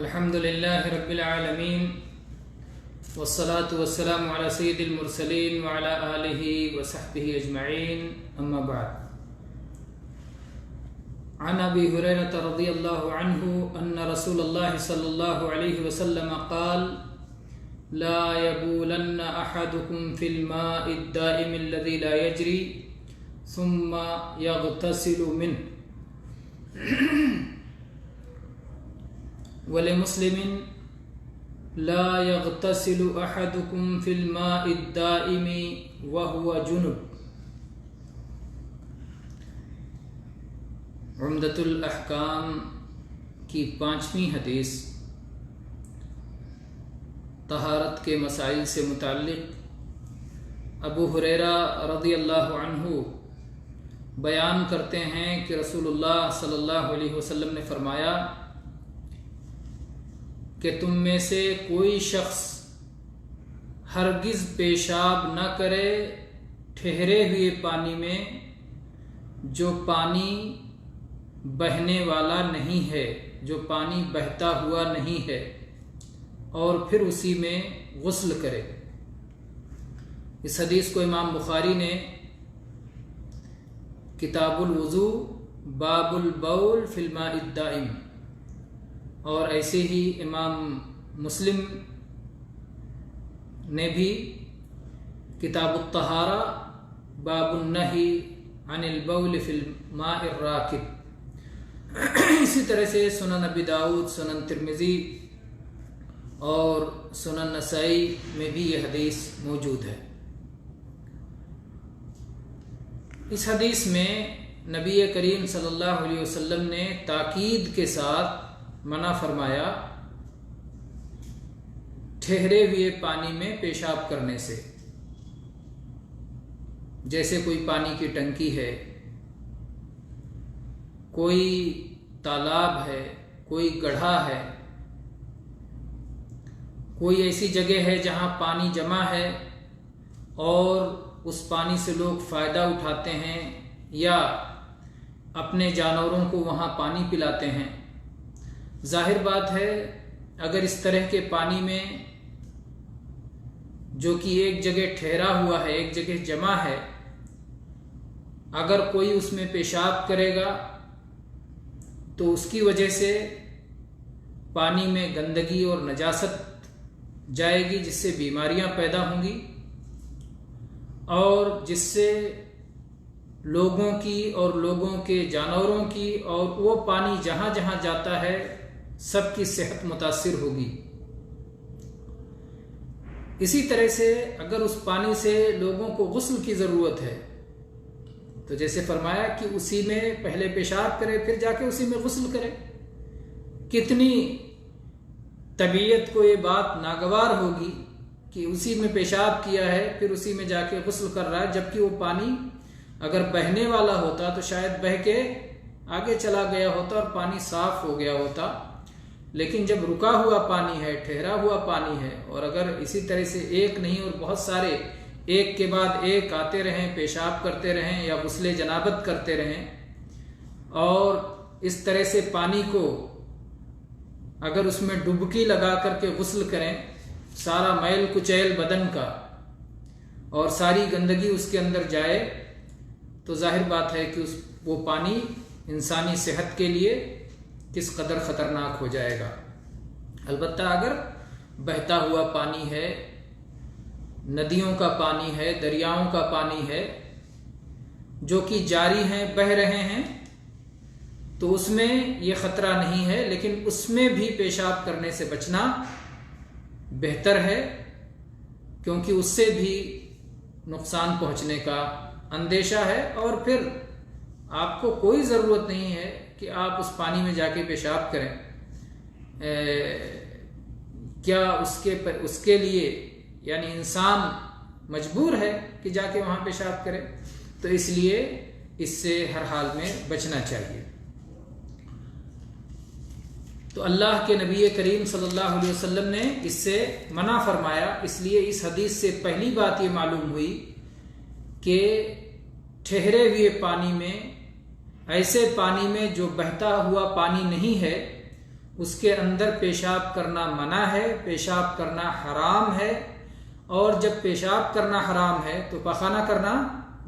الحمد لله رب العالمين والصلاة والسلام على سيد المرسلين وعلى آله وصحبه أجمعين أما بعد. عن أبي هريرة رضي الله عنه أن رسول الله صلى الله عليه وسلم قال: لا يبولن أحدكم في الماء الدائم الذي لا يجري ثم يغتسل منه. ولمسلم: لا يغتسل أحدكم في الماء الدائم وهو جنب. عمدۃ الاحکام کی 5ویں حدیث طہارت کے مسائل سے متعلق ابو ہریرہ رضی اللہ عنہ بیان کرتے ہیں کہ رسول اللہ صلی اللہ علیہ وسلم نے فرمایا کہ تم میں سے کوئی شخص ہرگز پیشاب نہ کرے ٹھہرے ہوئے پانی میں جو پانی بہنے والا نہیں ہے، جو پانی بہتا ہوا نہیں ہے، اور پھر اسی میں غسل کرے۔ اس حدیث کو امام بخاری نے کتاب الوضوء باب البول فی الماء الدائم، اور ایسے ہی امام مسلم نے بھی کتاب الطہارہ باب النہی عن البول فی الماء الراکد، اسی طرح سے سنن ابی داؤد، سنن ترمذی اور سنن نسائی میں بھی یہ حدیث موجود ہے۔ اس حدیث میں نبی کریم صلی اللہ علیہ وسلم نے تاکید کے ساتھ منع فرمایا ٹھہرے ہوئے پانی میں پیشاب کرنے سے۔ جیسے کوئی پانی کی ٹنکی ہے، کوئی تالاب ہے، کوئی گڑھا ہے، کوئی ایسی جگہ ہے جہاں پانی جمع ہے اور اس پانی سے لوگ فائدہ اٹھاتے ہیں یا اپنے جانوروں کو وہاں پانی پلاتے ہیں۔ ظاہر بات ہے اگر اس طرح کے پانی میں جو کہ ایک جگہ ٹھہرا ہوا ہے، ایک جگہ جمع ہے، اگر کوئی اس میں پیشاب کرے گا تو اس کی وجہ سے پانی میں گندگی اور نجاست جائے گی، جس سے بیماریاں پیدا ہوں گی اور جس سے لوگوں کی اور لوگوں کے جانوروں کی اور وہ پانی جہاں جہاں جاتا ہے سب کی صحت متاثر ہوگی۔ اسی طرح سے اگر اس پانی سے لوگوں کو غسل کی ضرورت ہے تو جیسے فرمایا کہ اسی میں پہلے پیشاب کرے پھر جا کے اسی میں غسل کرے۔ کتنی طبیعت کو یہ بات ناگوار ہوگی کہ اسی میں پیشاب کیا ہے پھر اسی میں جا کے غسل کر رہا ہے، جبکہ وہ پانی اگر بہنے والا ہوتا تو شاید بہہ کے آگے چلا گیا ہوتا اور پانی صاف ہو گیا ہوتا، لیکن جب رکا ہوا پانی ہے، ٹھہرا ہوا پانی ہے، اور اگر اسی طرح سے ایک نہیں اور بہت سارے ایک کے بعد ایک آتے رہیں، پیشاب کرتے رہیں یا غسل جنابت کرتے رہیں، اور اس طرح سے پانی کو اگر اس میں ڈبکی لگا کر کے غسل کریں، سارا میل کچیل بدن کا اور ساری گندگی اس کے اندر جائے تو ظاہر بات ہے کہ وہ پانی انسانی صحت کے لیے کس قدر خطرناک ہو جائے گا۔ البتہ اگر بہتا ہوا پانی ہے، ندیوں کا پانی ہے، دریاؤں کا پانی ہے جو کہ جاری ہیں، بہہ رہے ہیں، تو اس میں یہ خطرہ نہیں ہے، لیکن اس میں بھی پیشاب کرنے سے بچنا بہتر ہے، کیونکہ اس سے بھی نقصان پہنچنے کا اندیشہ ہے، اور پھر آپ کو کوئی ضرورت نہیں ہے کہ آپ اس پانی میں جا کے پیشاب کریں۔ کیا اس کے لیے یعنی انسان مجبور ہے کہ جا کے وہاں پیشاب کرے؟ تو اس لیے اس سے ہر حال میں بچنا چاہیے۔ تو اللہ کے نبی کریم صلی اللہ علیہ وسلم نے اس سے منع فرمایا، اس لیے اس حدیث سے پہلی بات یہ معلوم ہوئی کہ ٹھہرے ہوئے پانی میں، ایسے پانی میں جو بہتا ہوا پانی نہیں ہے، اس کے اندر پیشاب کرنا منع ہے، پیشاب کرنا حرام ہے، اور جب پیشاب کرنا حرام ہے تو پاخانہ کرنا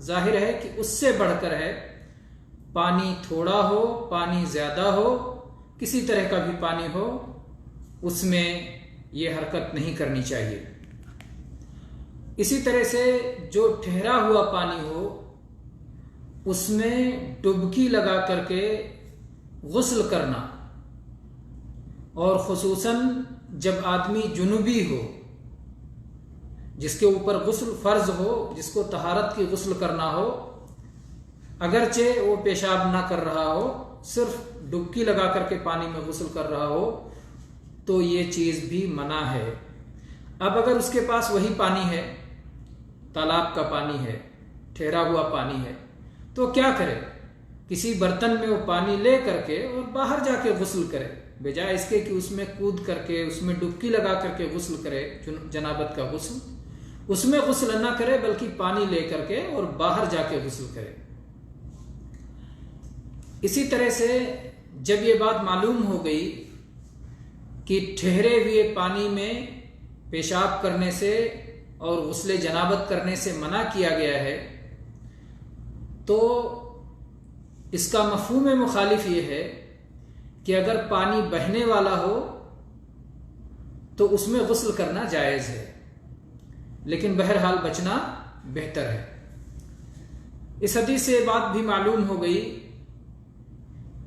ظاہر ہے کہ اس سے بڑھ کر ہے۔ پانی تھوڑا ہو، پانی زیادہ ہو، کسی طرح کا بھی پانی ہو، اس میں یہ حرکت نہیں کرنی چاہیے۔ اسی طرح سے جو ٹھہرا ہوا پانی ہو اس میں ڈبکی لگا کر کے غسل کرنا، اور خصوصاً جب آدمی جنوبی ہو، جس کے اوپر غسل فرض ہو، جس کو طہارت کی غسل کرنا ہو، اگرچہ وہ پیشاب نہ کر رہا ہو، صرف ڈبکی لگا کر کے پانی میں غسل کر رہا ہو، تو یہ چیز بھی منع ہے۔ اب اگر اس کے پاس وہی پانی ہے، تالاب کا پانی ہے، ٹھہرا ہوا پانی ہے، تو کیا کرے؟ کسی برتن میں وہ پانی لے کر کے اور باہر جا کے غسل کرے، بجائے اس کے کہ اس میں کود کر کے اس میں ڈبکی لگا کر کے غسل کرے، جنابت کا غسل، اس میں غسل نہ کرے بلکہ پانی لے کر کے اور باہر جا کے غسل کرے۔ اسی طرح سے جب یہ بات معلوم ہو گئی کہ ٹھہرے ہوئے پانی میں پیشاب کرنے سے اور غسل جنابت کرنے سے منع کیا گیا ہے، تو اس کا مفہوم مخالف یہ ہے کہ اگر پانی بہنے والا ہو تو اس میں غسل کرنا جائز ہے، لیکن بہرحال بچنا بہتر ہے۔ اس حدیث سے بات بھی معلوم ہو گئی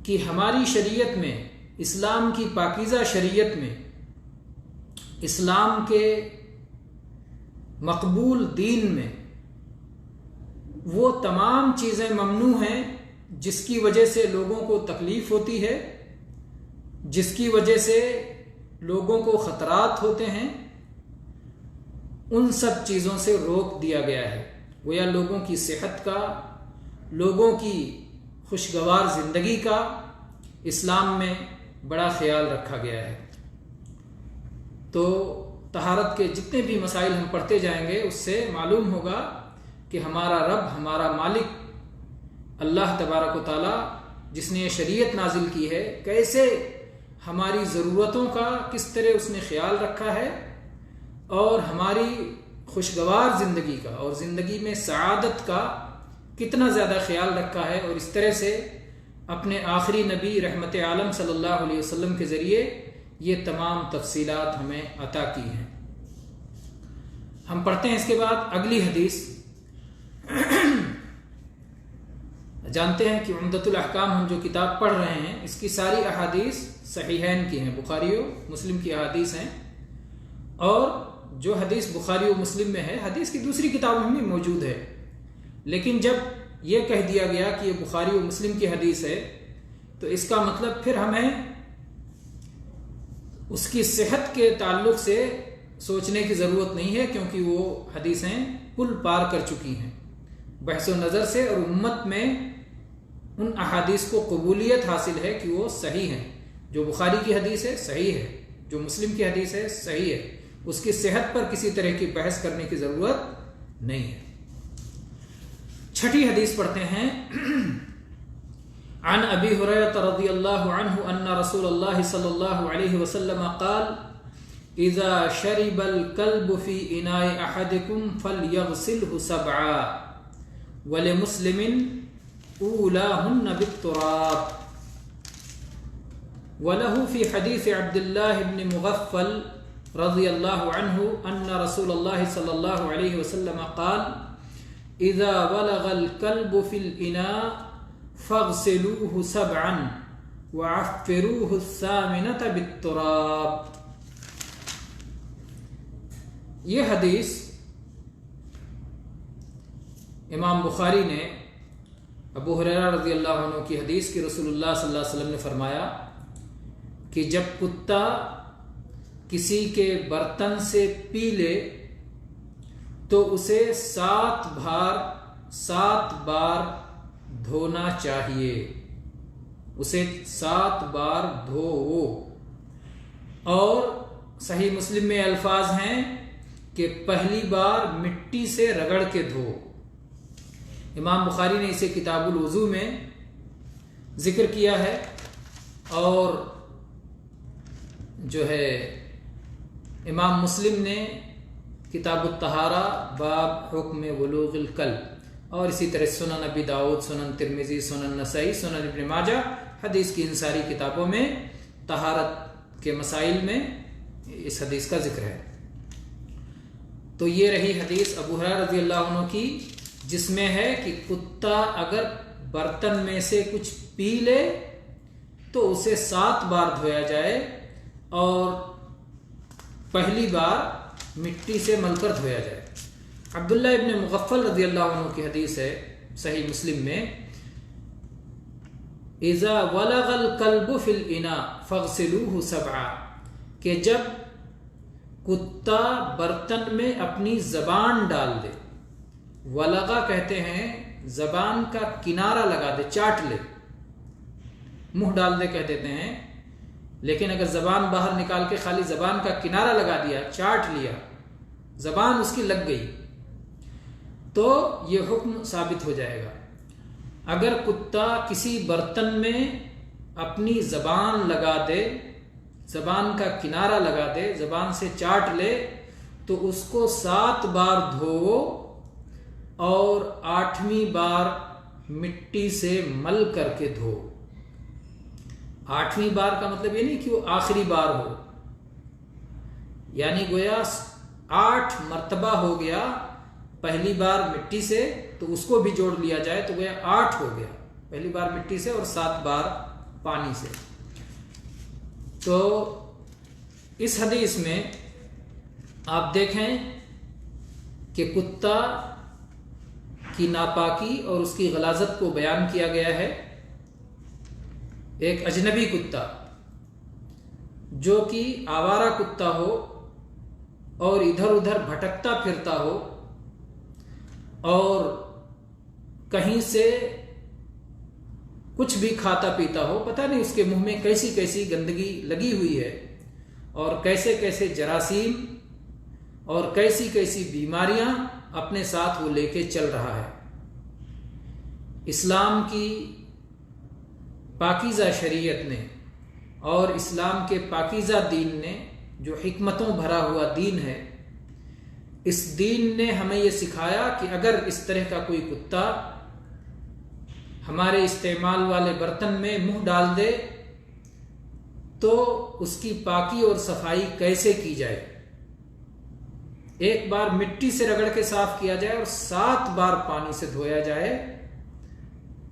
کہ ہماری شریعت میں، اسلام کی پاکیزہ شریعت میں، اسلام کے مقبول دین میں وہ تمام چیزیں ممنوع ہیں جس کی وجہ سے لوگوں کو تکلیف ہوتی ہے، جس کی وجہ سے لوگوں کو خطرات ہوتے ہیں، ان سب چیزوں سے روک دیا گیا ہے۔ گویا لوگوں کی صحت کا، لوگوں کی خوشگوار زندگی کا اسلام میں بڑا خیال رکھا گیا ہے۔ تو طہارت کے جتنے بھی مسائل ہم پڑھتے جائیں گے اس سے معلوم ہوگا کہ ہمارا رب، ہمارا مالک اللہ تبارک و تعالیٰ جس نے یہ شریعت نازل کی ہے، کیسے ہماری ضرورتوں کا کس طرح اس نے خیال رکھا ہے، اور ہماری خوشگوار زندگی کا اور زندگی میں سعادت کا کتنا زیادہ خیال رکھا ہے، اور اس طرح سے اپنے آخری نبی رحمت عالم صلی اللہ علیہ وسلم کے ذریعے یہ تمام تفصیلات ہمیں عطا کی ہیں۔ ہم پڑھتے ہیں اس کے بعد اگلی حدیث۔ جانتے ہیں کہ عمدۃ الاحکام ہم جو کتاب پڑھ رہے ہیں اس کی ساری احادیث صحیحین کی ہیں، بخاری و مسلم کی احادیث ہیں، اور جو حدیث بخاری و مسلم میں ہے حدیث کی دوسری کتابوں میں بھی موجود ہے، لیکن جب یہ کہہ دیا گیا کہ یہ بخاری و مسلم کی حدیث ہے تو اس کا مطلب پھر ہمیں اس کی صحت کے تعلق سے سوچنے کی ضرورت نہیں ہے، کیونکہ وہ حدیثیں پل پار کر چکی ہیں بحث و نظر سے، اور امت میں ان احادیث کو قبولیت حاصل ہے کہ وہ صحیح ہیں۔ جو بخاری کی حدیث ہے صحیح ہے، جو مسلم کی حدیث ہے صحیح ہے، اس کی صحت پر کسی طرح کی بحث کرنے کی ضرورت نہیں ہے۔ چھٹی حدیث پڑھتے ہیں۔ عن ابی ہریرہ رضی اللہ عنہ ان رسول اللہ صلی اللہ علیہ وسلم قال اذا شرب الكلب في اناء احدكم فليغسله سبعا ولمسلم اولاهن بالتراب وله في حديث عبد الله بن مغفل رضي الله عنه ان رسول الله صلى الله عليه وسلم قال اذا ولغ الكلب في الاناء فاغسلوه سبعا وعفروه الثامنة بالتراب۔ یہ حدیث امام بخاری نے ابو ہریرہ رضی اللہ عنہ کی حدیث کی رسول اللہ صلی اللہ علیہ وسلم نے فرمایا کہ جب کتا کسی کے برتن سے پی لے تو اسے 7 بار دھونا چاہیے، اسے 7 بار دھو۔ اور صحیح مسلم میں الفاظ ہیں کہ پہلی بار مٹی سے رگڑ کے دھو۔ امام بخاری نے اسے کتاب الوضو میں ذکر کیا ہے، اور جو ہے امام مسلم نے کتاب الطہارہ باب حکم ولوغ الکلب، اور اسی طرح سنن ابی داؤد، سنن ترمذی، سنن نسائی، سنن ابن ماجہ، حدیث کی ان ساری کتابوں میں طہارت کے مسائل میں اس حدیث کا ذکر ہے۔ تو یہ رہی حدیث ابو ہریرہ رضی اللہ عنہ کی، جس میں ہے کہ کتا اگر برتن میں سے کچھ پی لے تو اسے 7 بار دھویا جائے، اور پہلی بار مٹی سے مل کر دھویا جائے۔ عبداللہ ابن مغفل رضی اللہ عنہ کی حدیث ہے صحیح مسلم میں، اذا ولغ الکلب فی الاناء فاغسلوہ 7، کہ جب کتا برتن میں اپنی زبان ڈال دے، ولغا کہتے ہیں زبان کا کنارہ لگا دے، چاٹ لے، منہ ڈال دے کہہ دیتے ہیں، لیکن اگر زبان باہر نکال کے خالی زبان کا کنارہ لگا دیا، چاٹ لیا، زبان اس کی لگ گئی، تو یہ حکم ثابت ہو جائے گا۔ اگر کتا کسی برتن میں اپنی زبان لگا دے، زبان کا کنارہ لگا دے، زبان سے چاٹ لے، تو اس کو 7 بار دھو اور 8ویں بار مٹی سے مل کر کے دھو۔ 8ویں بار کا مطلب یہ نہیں کہ وہ آخری بار ہو، یعنی گویا 8 مرتبہ ہو گیا، پہلی بار مٹی سے تو اس کو بھی جوڑ لیا جائے تو گویا 8 ہو گیا، پہلی بار مٹی سے اور 7 بار پانی سے۔ تو اس حدیث میں آپ دیکھیں کہ کتا کی ناپاکی اور اس کی غلاظت کو بیان کیا گیا ہے۔ ایک اجنبی کتا جو کہ آوارہ کتا ہو اور ادھر ادھر بھٹکتا پھرتا ہو اور کہیں سے کچھ بھی کھاتا پیتا ہو، پتہ نہیں اس کے منہ میں کیسی کیسی گندگی لگی ہوئی ہے، اور کیسے کیسے جراثیم اور کیسی کیسی بیماریاں اپنے ساتھ وہ لے کے چل رہا ہے۔ اسلام کی پاکیزہ شریعت نے اور اسلام کے پاکیزہ دین نے، جو حکمتوں بھرا ہوا دین ہے، اس دین نے ہمیں یہ سکھایا کہ اگر اس طرح کا کوئی کتا ہمارے استعمال والے برتن میں منہ ڈال دے تو اس کی پاکی اور صفائی کیسے کی جائے۔ ایک بار مٹی سے رگڑ کے صاف کیا جائے اور 7 بار پانی سے دھویا جائے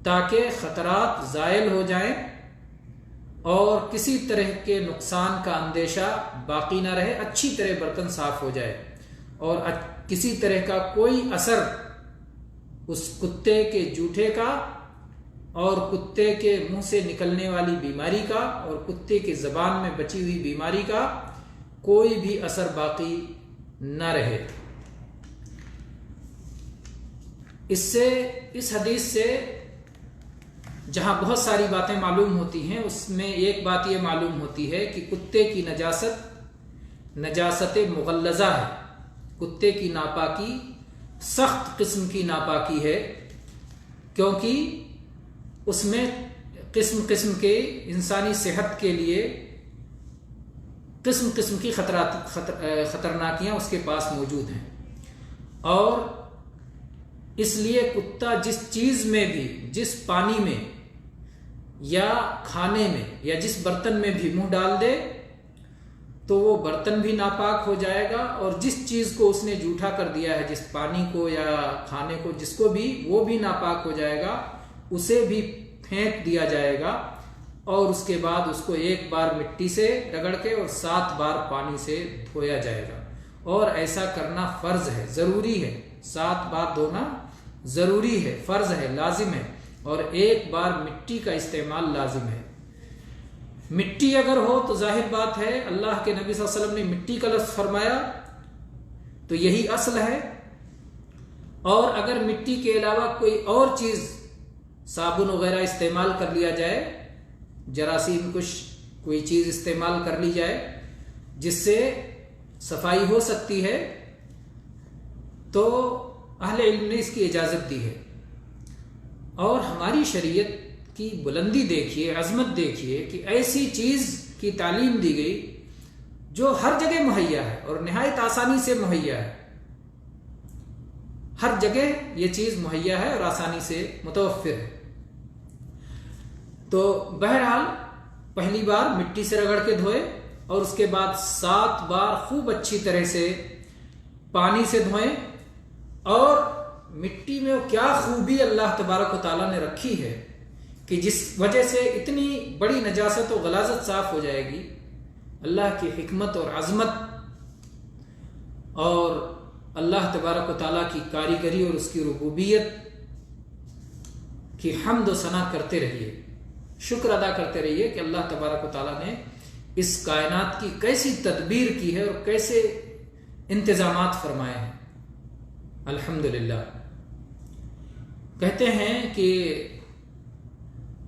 تاکہ خطرات زائل ہو جائیں اور کسی طرح کے نقصان کا اندیشہ باقی نہ رہے، اچھی طرح برتن صاف ہو جائے اور کسی طرح کا کوئی اثر اس کتے کے جوٹے کا اور کتے کے منہ سے نکلنے والی بیماری کا اور کتے کی زبان میں بچی ہوئی بیماری کا کوئی بھی اثر باقی نہ رہے۔ اس حدیث سے جہاں بہت ساری باتیں معلوم ہوتی ہیں، اس میں ایک بات یہ معلوم ہوتی ہے کہ کتے کی نجاست مغلظہ ہے، کتے کی ناپاکی سخت قسم کی ناپاکی ہے، کیونکہ اس میں قسم قسم کے انسانی صحت کے لیے قسم قسم کی خطرناکیاں اس کے پاس موجود ہیں، اور اس لیے کتا جس چیز میں بھی، جس پانی میں یا کھانے میں یا جس برتن میں بھی منہ ڈال دے تو وہ برتن بھی ناپاک ہو جائے گا، اور جس چیز کو اس نے جھوٹا کر دیا ہے، جس پانی کو یا کھانے کو، جس کو بھی، وہ بھی ناپاک ہو جائے گا، اسے بھی پھینک دیا جائے گا، اور اس کے بعد اس کو 1 بار مٹی سے رگڑ کے اور 7 بار پانی سے دھویا جائے گا، اور ایسا کرنا فرض ہے، ضروری ہے، 7 بار دھونا ضروری ہے، فرض ہے، لازم ہے، اور 1 بار مٹی کا استعمال لازم ہے۔ مٹی اگر ہو تو ظاہر بات ہے اللہ کے نبی صلی اللہ علیہ وسلم نے مٹی کا لفظ فرمایا تو یہی اصل ہے، اور اگر مٹی کے علاوہ کوئی اور چیز صابن وغیرہ استعمال کر لیا جائے، جراثیم کش کوئی چیز استعمال کر لی جائے جس سے صفائی ہو سکتی ہے، تو اہل علم نے اس کی اجازت دی ہے۔ اور ہماری شریعت کی بلندی دیکھیے، عظمت دیکھیے کہ ایسی چیز کی تعلیم دی گئی جو ہر جگہ مہیا ہے اور نہایت آسانی سے مہیا ہے. ہر جگہ یہ چیز مہیا ہے اور آسانی سے متوفر ہے. تو بہرحال پہلی بار مٹی سے رگڑ کے دھوئے اور اس کے بعد 7 بار خوب اچھی طرح سے پانی سے دھوئیں. اور مٹی میں کیا خوبی اللہ تبارک و تعالیٰ نے رکھی ہے کہ جس وجہ سے اتنی بڑی نجاست و غلاظت صاف ہو جائے گی. اللہ کی حکمت اور عظمت اور اللہ تبارک و تعالیٰ کی کاریگری اور اس کی ربوبیت کی حمد و ثنا کرتے رہیے, شکر ادا کرتے رہیے کہ اللہ تبارک و تعالیٰ نے اس کائنات کی کیسی تدبیر کی ہے اور کیسے انتظامات فرمائے ہیں. الحمدللہ. کہتے ہیں کہ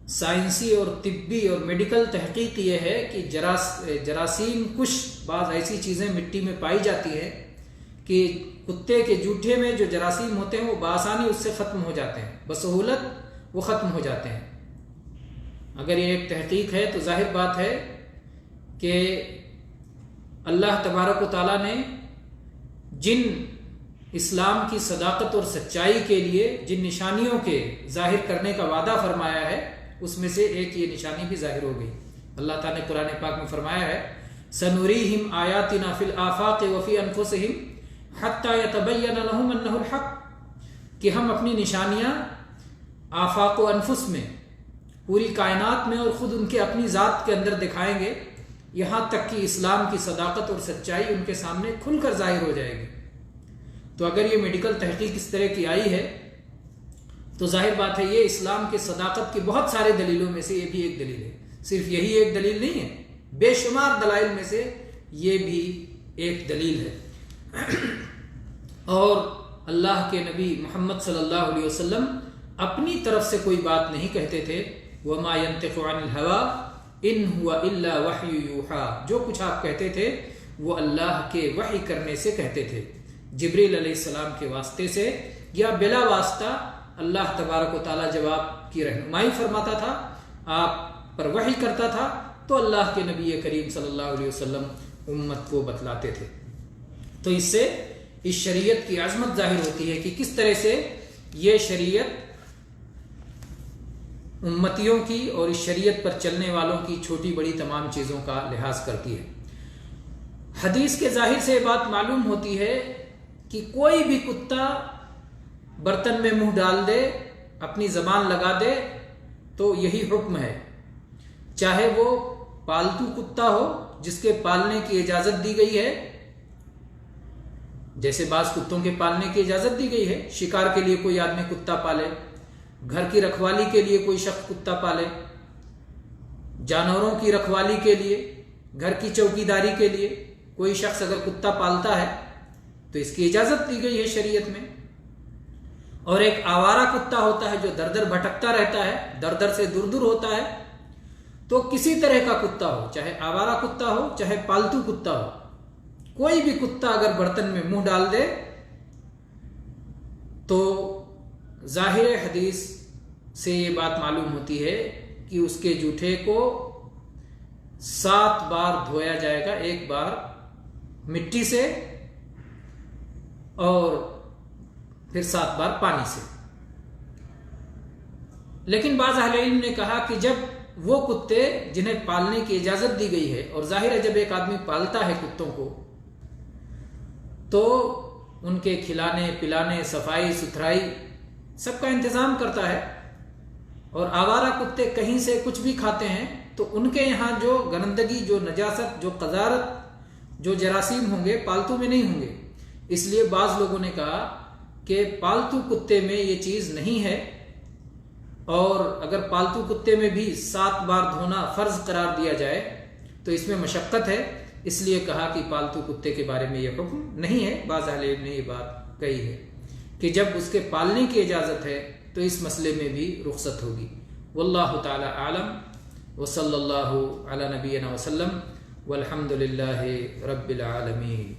سائنسی اور طبی اور میڈیکل تحقیق یہ ہے کہ جراثیم کش بعض ایسی چیزیں مٹی میں پائی جاتی ہے کہ کتے کے جوٹھے میں جو جراثیم ہوتے ہیں وہ بآسانی اس سے ختم ہو جاتے ہیں, بسہولت وہ ختم ہو جاتے ہیں. اگر یہ ایک تحقیق ہے تو ظاہر بات ہے کہ اللہ تبارک و تعالیٰ نے جن اسلام کی صداقت اور سچائی کے لیے جن نشانیوں کے ظاہر کرنے کا وعدہ فرمایا ہے اس میں سے ایک یہ نشانی بھی ظاہر ہو گئی. اللہ تعالیٰ نے قرآن پاک میں فرمایا ہے سنوریہم آیاتنا فی الآفاق وفی انفسہم حتی یتبین لہم انہ الحق, کہ ہم اپنی نشانیاں آفاق و انفس میں پوری کائنات میں اور خود ان کے اپنی ذات کے اندر دکھائیں گے یہاں تک کہ اسلام کی صداقت اور سچائی ان کے سامنے کھل کر ظاہر ہو جائے گی. تو اگر یہ میڈیکل تحقیق اس طرح کی آئی ہے تو ظاہر بات ہے یہ اسلام کے صداقت کی بہت سارے دلیلوں میں سے یہ بھی ایک دلیل ہے. صرف یہی ایک دلیل نہیں ہے, بے شمار دلائل میں سے یہ بھی ایک دلیل ہے. اور اللہ کے نبی محمد صلی اللہ علیہ وسلم اپنی طرف سے کوئی بات نہیں کہتے تھے. وَمَا يَنْطِقُ عَنِ الْهَوَىٰ إِنْ هُوَ إِلَّا وَحْيُ يُوحَىٰ, جو کچھ آپ کہتے تھے وہ اللہ کے وحی کرنے سے کہتے تھے, جبریل علیہ السلام کے واسطے سے یا بلا واسطہ اللہ تبارک و تعالیٰ جب آپ کی رہنمائی فرماتا تھا, آپ پر وحی کرتا تھا تو اللہ کے نبی کریم صلی اللہ علیہ وسلم امت کو بتلاتے تھے. تو اس سے اس شریعت کی عظمت ظاہر ہوتی ہے کہ کس طرح سے یہ شریعت امتیوں کی اور اس شریعت پر چلنے والوں کی چھوٹی بڑی تمام چیزوں کا لحاظ کرتی ہے. حدیث کے ظاہر سے یہ بات معلوم ہوتی ہے کہ کوئی بھی کتا برتن میں منہ ڈال دے, اپنی زبان لگا دے تو یہی حکم ہے, چاہے وہ پالتو کتا ہو جس کے پالنے کی اجازت دی گئی ہے, جیسے بعض کتوں کے پالنے کی اجازت دی گئی ہے, شکار کے لیے کوئی آدمی کتا پالے, گھر کی رکھوالی کے لیے کوئی شخص کتا پالے, جانوروں کی رکھوالی کے لیے, گھر کی چوکیداری کے لیے کوئی شخص اگر کتا پالتا ہے تو اس کی اجازت دی گئی ہے شریعت میں. اور ایک آوارہ کتا ہوتا ہے جو در در بھٹکتا رہتا ہے, در در سے دور دور ہوتا ہے. تو کسی طرح کا کتا ہو, چاہے آوارہ کتا ہو چاہے پالتو کتا ہو, کوئی بھی کتا اگر برتن میں منہ ڈال دے تو ظاہر حدیث سے یہ بات معلوم ہوتی ہے کہ اس کے جوٹھے کو 7 بار دھویا جائے گا, ایک بار مٹی سے اور پھر 7 بار پانی سے. لیکن بعض اہل علم نے کہا کہ جب وہ کتے جنہیں پالنے کی اجازت دی گئی ہے, اور ظاہر ہے جب ایک آدمی پالتا ہے کتوں کو تو ان کے کھلانے پلانے صفائی ستھرائی سب کا انتظام کرتا ہے, اور آوارہ کتے کہیں سے کچھ بھی کھاتے ہیں تو ان کے یہاں جو گندگی, جو نجاست, جو قذارت, جو جراثیم ہوں گے پالتو میں نہیں ہوں گے. اس لیے بعض لوگوں نے کہا کہ پالتو کتے میں یہ چیز نہیں ہے, اور اگر پالتو کتے میں بھی 7 بار دھونا فرض قرار دیا جائے تو اس میں مشقت ہے, اس لیے کہا کہ پالتو کتے کے بارے میں یہ حکم نہیں ہے. بعض اہل علم نے یہ بات کہی ہے کہ جب اس کے پالنے کی اجازت ہے تو اس مسئلے میں بھی رخصت ہوگی. واللہ تعالی عالم, وصلی اللہ علی نبینا وسلم, والحمد للہ رب العالمین.